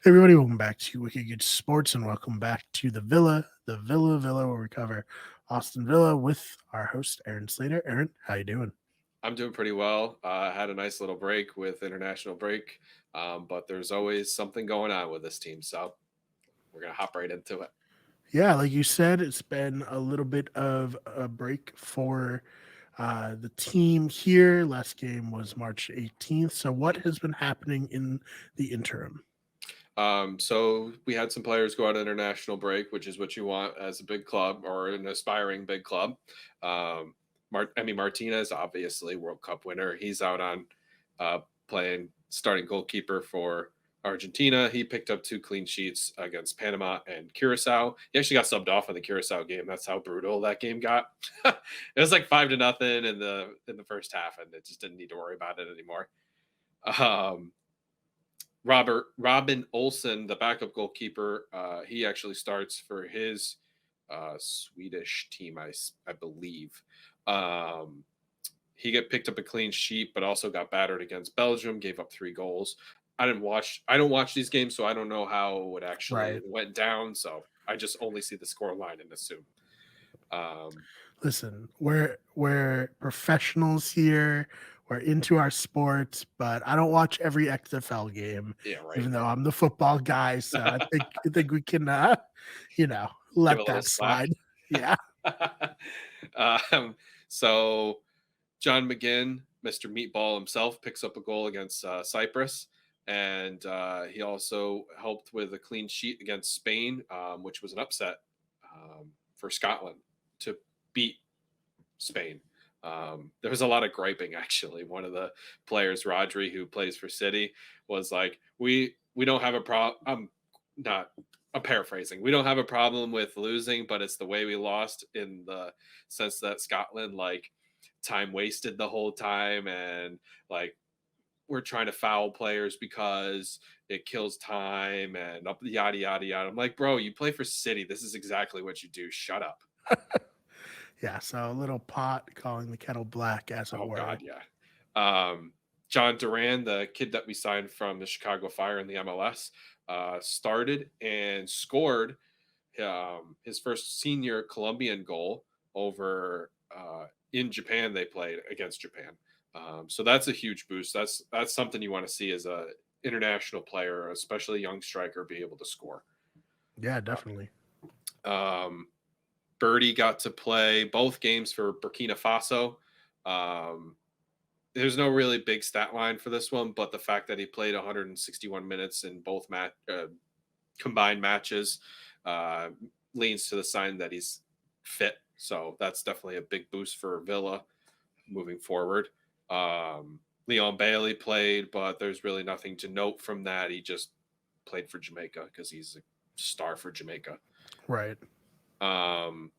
Everybody, welcome back to Wicked Good Sports, and welcome back to the Villa, where we cover Aston Villa with our host Aaron Slater. Aaron, how you doing? I'm doing pretty well. I had a nice little break with international break, but there's always something going on with this team, so we're gonna hop right into it. Yeah, like you said, it's been a little bit of a break for the team here. Last game was March 18th. So, what Mhm. has been happening in the interim? So we had some players go on international break, which is what you want as a big club or an aspiring big club. Martinez, obviously World Cup winner, he's out on uh, playing starting goalkeeper for Argentina. He picked up 2 clean sheets against Panama and Curacao. He actually got subbed off in the Curacao game. That's how brutal that game got. It was like 5-0 in the first half, and it just didn't need to worry about it anymore. Um, Robin Olsen, the backup goalkeeper, he actually starts for his Swedish team, I believe. Um, he got picked up a clean sheet, but also got battered against Belgium. Gave up 3 goals. I didn't watch. I don't watch these games, so I don't know how it actually Right. went down. So I just only see the score line and assume. Um, Listen, we're professionals here. We're into our sports, but I don't watch every XFL game, yeah, right. even though I'm the football guy. So I think we can, Give a let little that slack. slide. Yeah, um, so John McGinn, Mr. Meatball himself, picks up a goal against Cyprus. And he also helped with a clean sheet against Spain, which was an upset for Scotland to beat Spain. There was a lot of griping, actually. One of the players, Rodri, who plays for City, was like, "We don't have a problem. I'm not. I'm paraphrasing. We don't have a problem with losing, but it's the way we lost in the sense that Scotland time wasted the whole time and like we're trying to foul players because it kills time and yada yada yada." I'm like, bro, you play for City. This is exactly what you do. Shut up. yeah. So a little pot calling the kettle black, as it Oh were. God, yeah. Um, John Duran, the kid that we signed from the Chicago Fire in the MLS, started and scored his first senior Colombian goal over in Japan. They played against Japan, so that's a huge boost. That's something you want to see as a international player, especially a young striker, be able to score. Yeah, definitely. Um, Birdie got to play both games for Burkina Faso. Um, there's no really big stat line for this one, but the fact that he played 161 minutes in both combined matches uh, leans to the sign that he's fit. So that's definitely a big boost for Villa moving forward. Leon Bailey played, but there's really nothing to note from that. He just played for Jamaica because he's a star for Jamaica. Right. Um,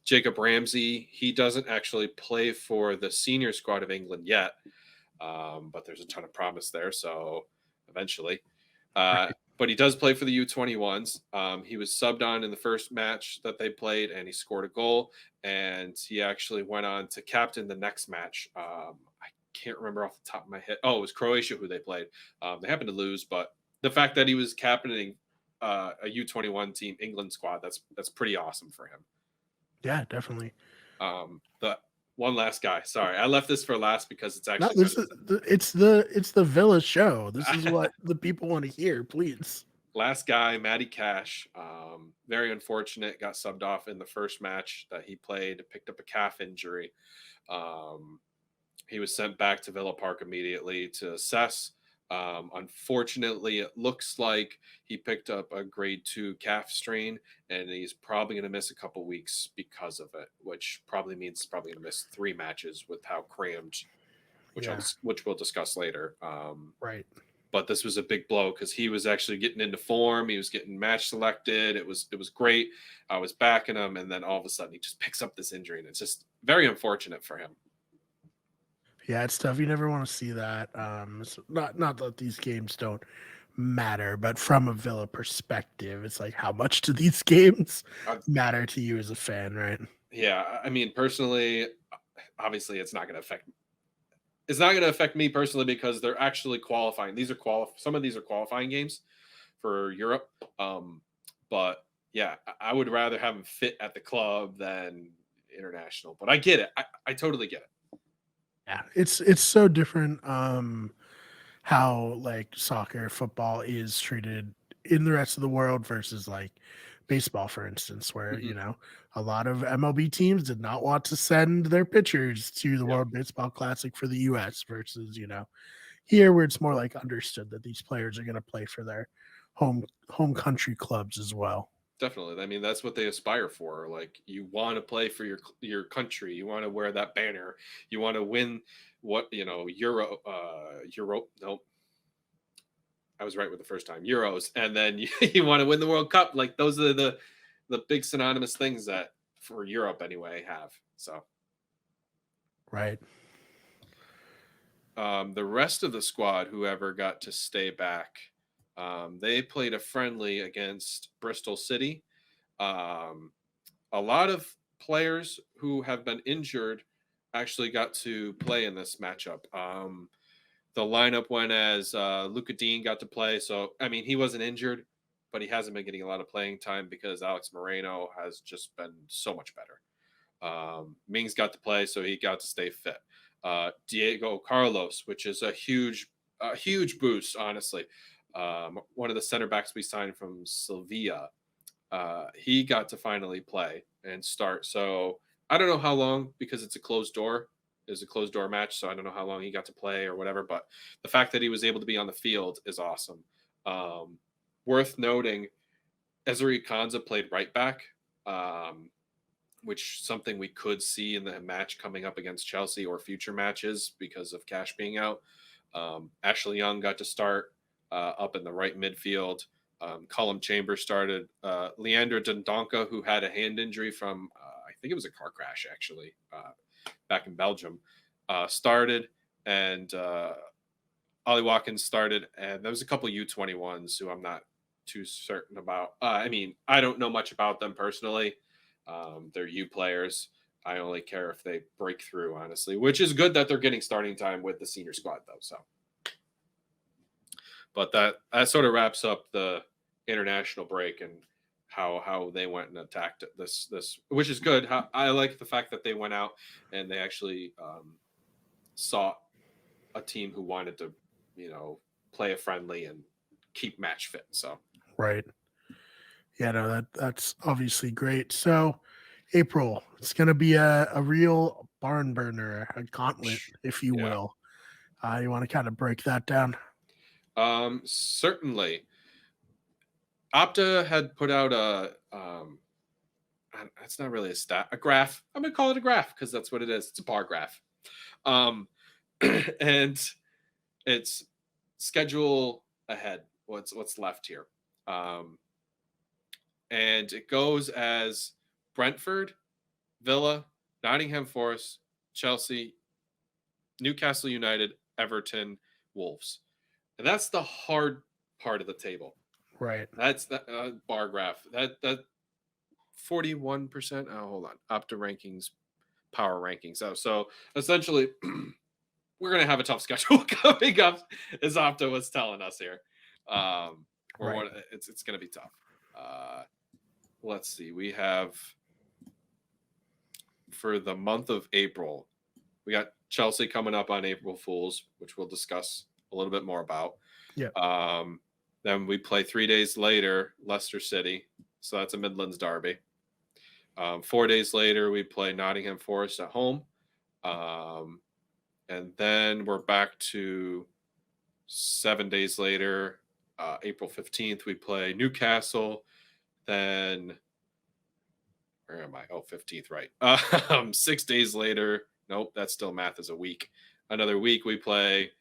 Jacob Ramsey, he doesn't actually play for the senior squad of England yet, but there's a ton of promise there. So eventually, Right. but he does play for the U21s. He was subbed on in the first match that they played, and he scored a goal. And he actually went on to captain the next match. I can't remember off the top of my head. Oh, it was Croatia who they played. They happened to lose, but the fact that he was captaining a U21 team England squad, that's pretty awesome for him. Yeah, definitely. The one last guy. Sorry, I left this for last because it's No, actually kind this is it's the Villa show. This is of what the people want to hear. Please. last guy, Matty Cash. Very unfortunate. Got subbed off in the first match that he played. Picked up a calf injury. Um, he was sent back to Villa Park immediately to assess. Unfortunately, it looks like he picked up a grade 2 calf strain, and he's probably going to miss a couple weeks because of it, which probably means he's probably going to miss 3 matches with how crammed, Yeah. which we'll discuss later. Right. But this was a big blow because he was actually getting into form. He was getting match selected. It was great. I was backing him, and then all of a sudden he just picks up this injury, and it's just very unfortunate for him. Yeah, it's tough. You never want to see that. Not that these games don't matter, but from a Villa perspective, it's like how much do these games Uh, matter to you as a fan, right? yeah, I mean, personally, obviously, it's not going to affect me personally because they're actually qualifying. Some of these are qualifying games for Europe. But yeah, I would rather have him fit at the club than international. But I get it. I totally get it. Yeah, it's so different how like soccer, football is treated in the rest of the world versus like baseball, for instance, where Hmm. a lot of MLB teams did not want to send their pitchers to the Yep. World Baseball Classic for the US versus, here where it's more like understood that these players are going to play for their home country clubs as well. Definitely. I mean, that's what they aspire for. Like, you want to play for your country. You want to wear that banner. You want to win what Euro. No, I was right with the first time Euros, and then you want to win the World Cup. Like, those are the big synonymous things that for Europe anyway have. So Right. the rest of the squad, whoever got to stay back, they played a friendly against Bristol City. Um, a lot of players who have been injured actually got to play in this matchup. The lineup went as Luca Dean got to play. So, I mean, he wasn't injured, but he hasn't been getting a lot of playing time because Alex Moreno has just been so much better. Mings got to play, so he got to stay fit. Diego Carlos, which is a huge boost, honestly. One of the center backs we signed from Sevilla, he got to finally play and start. So I don't know how long because it's a closed door. It's a closed door match, so I don't know how long he got to play or whatever. But the fact that he was able to be on the field is awesome. Um, Worth noting, Ezri Konza played right back. Which something we could see in the match coming up against Chelsea or future matches because of Cash being out. Ashley Young got to start up in the right midfield. Colum Chambers started. Leandro Dendonka, who had a hand injury from, I think it was a car crash actually, back in Belgium, started. And Ollie Watkins started. And there was a couple U21s who I'm not too certain about. I mean, I don't know much about them personally. They're U players. I only care if they break through, honestly, which is good that they're getting starting time with the senior squad, though. So, but that sort of wraps up the international break and how they went and attacked this, which is good. I like the fact that they went out and they actually saw a team who wanted to, play a friendly and keep match fit. So, Right. Yeah, no, that's obviously great. So April, it's gonna be a real barn burner, a gauntlet, if you yeah. will. You want to kind of break that down? Certainly. Opta had put out it's not really a graph. I'm gonna call it a graph because that's what it is. It's a bar graph. Um, and it's schedule ahead. What's left here? Um, and it goes as Brentford, Villa, Nottingham Forest, Chelsea, Newcastle United, Everton, Wolves, and that's the hard part of the table. Right. That's the bar graph. That 41%. Oh, hold on. Opta rankings, power rankings. So essentially, we're gonna have a tough schedule coming up, as Opta was telling us here. Right. It's gonna be tough. Uh, let's see. We have for the month of April, we got Chelsea coming up on April Fools, which we'll discuss a little bit more about. Yeah. Then we play 3 days later, Leicester City. So that's a Midlands derby. 4 days later, we play Nottingham Forest at home. And then we're back to 7 days later, April 15th, we play Newcastle. Then, where am I? Oh, 15th, right. 6 days later, nope, that's still math as a week. Another week, we play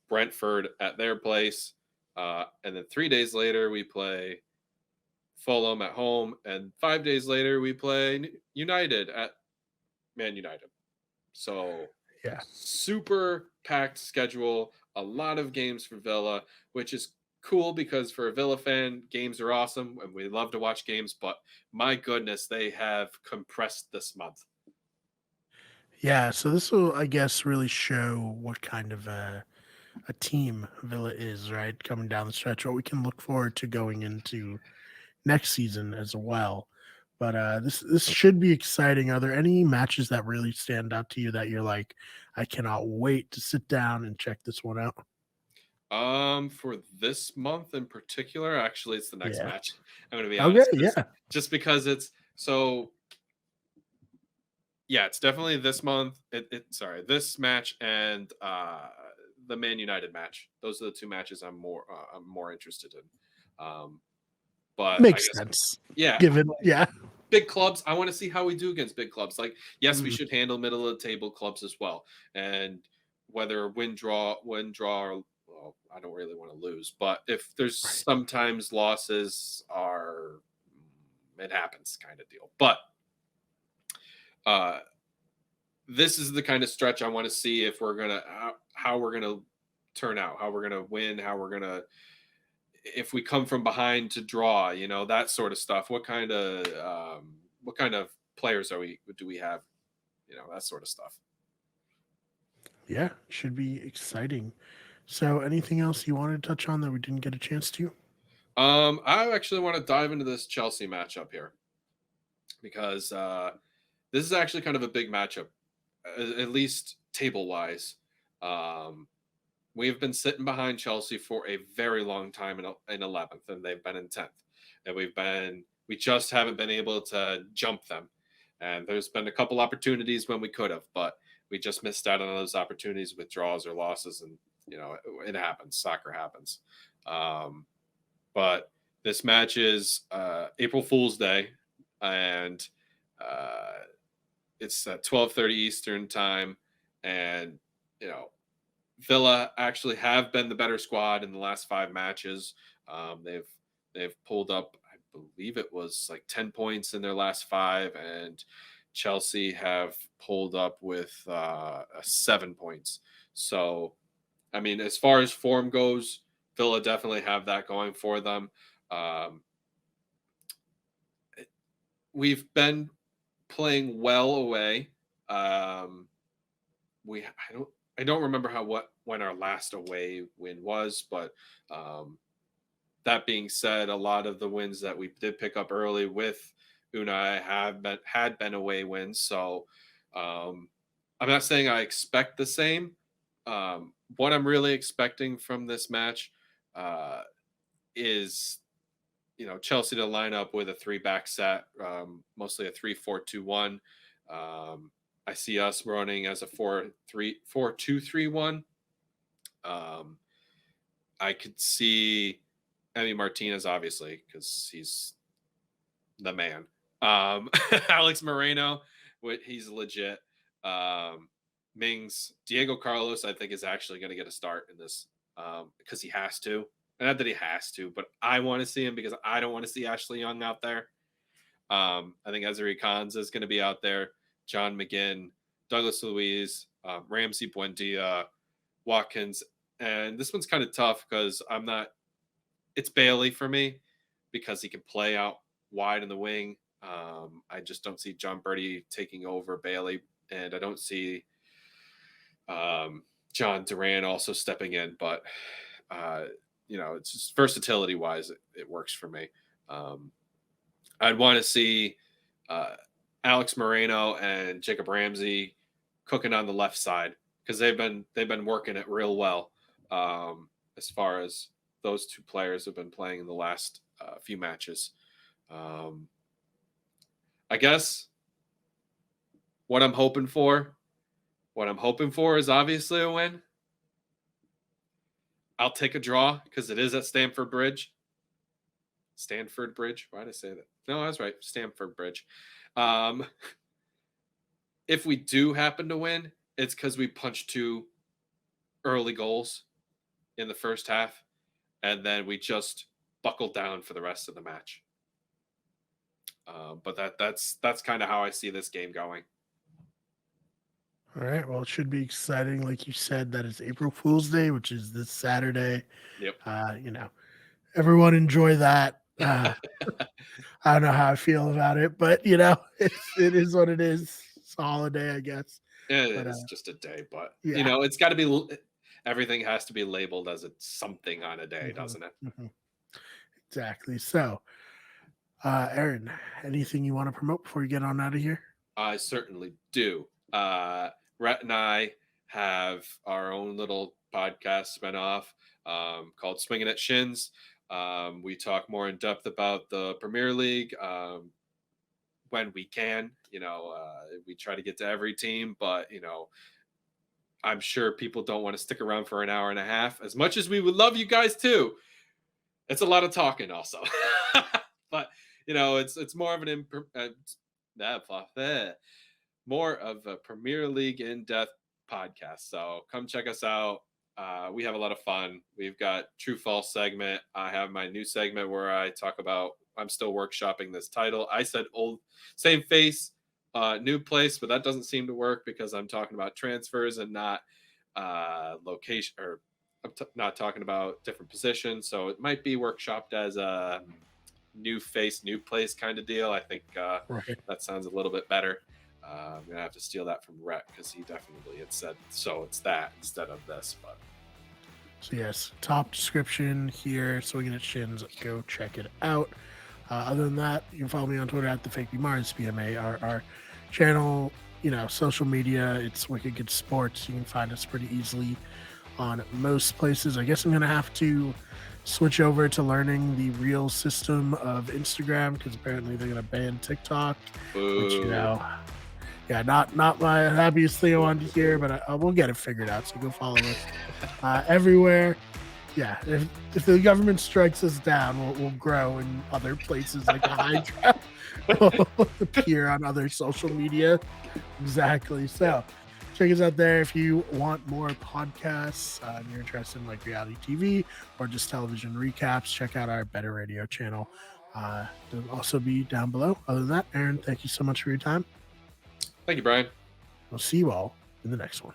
Brentford at their place. And then 3 days later, we play Fulham at home. And 5 days later, we play United at Man United. So Yeah. super packed schedule, a lot of games for Villa, which is cool because for a Villa fan, games are awesome and we love to watch games, but my goodness, they have compressed this month. Yeah. So this will, I guess, really show what kind of a team Villa is, right? Coming down the stretch, what we can look forward to going into next season as well. But this should be exciting. Are there any matches that really stand out to you that you're like, I cannot wait to sit down and check this one out? For this month in particular, actually, it's the next Yeah. match. I'm going to be Okay. honest, Yeah. just because it's so. Yeah, it's definitely this month. Sorry, this match and the Man United match. Those are the two matches I'm more interested in. But I Makes guess sense. yeah, Given, yeah. big clubs. I want to see how we do against big clubs. Like, yes, we Mm, should handle middle of the table clubs as well. And whether win, draw, or well, I don't really want to lose. But if there's right. sometimes losses are, it happens kind of deal. But uh, this is the kind of stretch I want to see if we're gonna how we're gonna turn out, how we're gonna win, how we're gonna if we come from behind to draw, that sort of stuff. What kind of players do we have, that sort of stuff. Yeah. Should be exciting. So, anything else you wanted to touch on that we didn't get a chance to? I actually want to dive into this Chelsea matchup here because this is actually kind of a big matchup, at least table wise. Um, We've been sitting behind Chelsea for a very long time in 11th, and they've been in 10th. And we just haven't been able to jump them. And there's been a couple opportunities when we could have, but we just missed out on those opportunities with draws or losses. And, it happens. Soccer happens. Um, but this match is April Fool's Day, and uh, it's at 12:30 Eastern time. And, you know, Villa actually have been the better squad in the last 5 matches. They've pulled up, I believe it was like 10 points in their last 5, and Chelsea have pulled up with 7 points. So, I mean, as far as form goes, Villa definitely have that going for them. Um, we've been playing well away. Um, we I don't remember when our last away win was, but um, that being said, a lot of the wins that we did pick up early with Unai had been away wins. So um, I'm not saying I expect the same. What I'm really expecting from this match uh, is Chelsea to line up with a three-back set, mostly a 3-4-2-1. Um, I see us running as a 4-2-3-1. Um, I could see Emi Martinez, obviously, because he's the man. Alex Moreno, he's legit. Mings, Diego Carlos, I think is actually going to get a start in this because he has to. Not that he has to, but I want to see him because I don't want to see Ashley Young out there. I think Ezri Khans is going to be out there. John McGinn, Douglas Luiz, Ramsey Buendia, Watkins. And this one's kind of tough because it's Bailey for me because he can play out wide in the wing. I just don't see John Birdie taking over Bailey, and I don't see John Duran also stepping in. But it's just versatility wise, it works for me. I'd want to see uh, Alex Moreno and Jacob Ramsey cooking on the left side because they've been working it real well as far as those two players have been playing in the last few matches. Um, I guess what I'm hoping for, is obviously a win. I'll take a draw because it is at Stamford Bridge. Stanford Bridge. Why did I say that? No, I was right. Stamford Bridge. Um, if we do happen to win, it's because we punched 2 early goals in the first half, and then we just buckled down for the rest of the match. But that's kind of how I see this game going. All right. Well, it should be exciting. Like you said, that is April Fool's Day, which is this Saturday. Yep. Uh, you know, everyone enjoy that. I don't know how I feel about it, but it is what it is. It's a holiday, I guess. It But is just a day, but yeah, it's got to be. everything has to be labeled as it's something on a day, Mhm, doesn't it? mhm. Exactly. So, Aaron, anything you want to promote before you get on out of here? I certainly do. Rhett and I have our own little podcast spinoff called Swinging at Shins. We talk more in depth about the Premier League when we can. We try to get to every team, but I'm sure people don't want to stick around for an hour and a half. As much as we would love you guys too, it's a lot of talking also. But it's more of an more of a Premier League in-depth podcast. So come check us out. We have a lot of fun. We've got True False segment. I have my new segment where I talk about I'm still workshopping this title. I said old same face, new place, but that doesn't seem to work because I'm talking about transfers and not location, or I'm not talking about different positions. So it might be workshopped as a new face, new place kind of deal. I think Right. that sounds a little bit better. I'm gonna have to steal that from Rhett because he definitely had said so. It's that instead of this, but So yes, top description here. Swinging at Shins. Go check it out. Other than that, you can follow me on Twitter at the Fake Mars PMA. Our channel, social media. It's Wicked Good Sports. You can find us pretty easily on most places. I guess I'm gonna have to switch over to learning the real system of Instagram because apparently they're gonna ban TikTok, which boo. yeah, not my happiest thing I wanted to hear, but we'll get it figured out. So go follow us everywhere. Yeah, if the government strikes us down, we'll grow in other places like the Hydra. We'll appear on other social media. Exactly. So check us out there if you want more podcasts and you're interested in like reality TV or just television recaps. Check out our Better Radio channel. It'll also be down below. Other than that, Aaron, thank you so much for your time. Thank you, Brian. We'll see you all in the next one.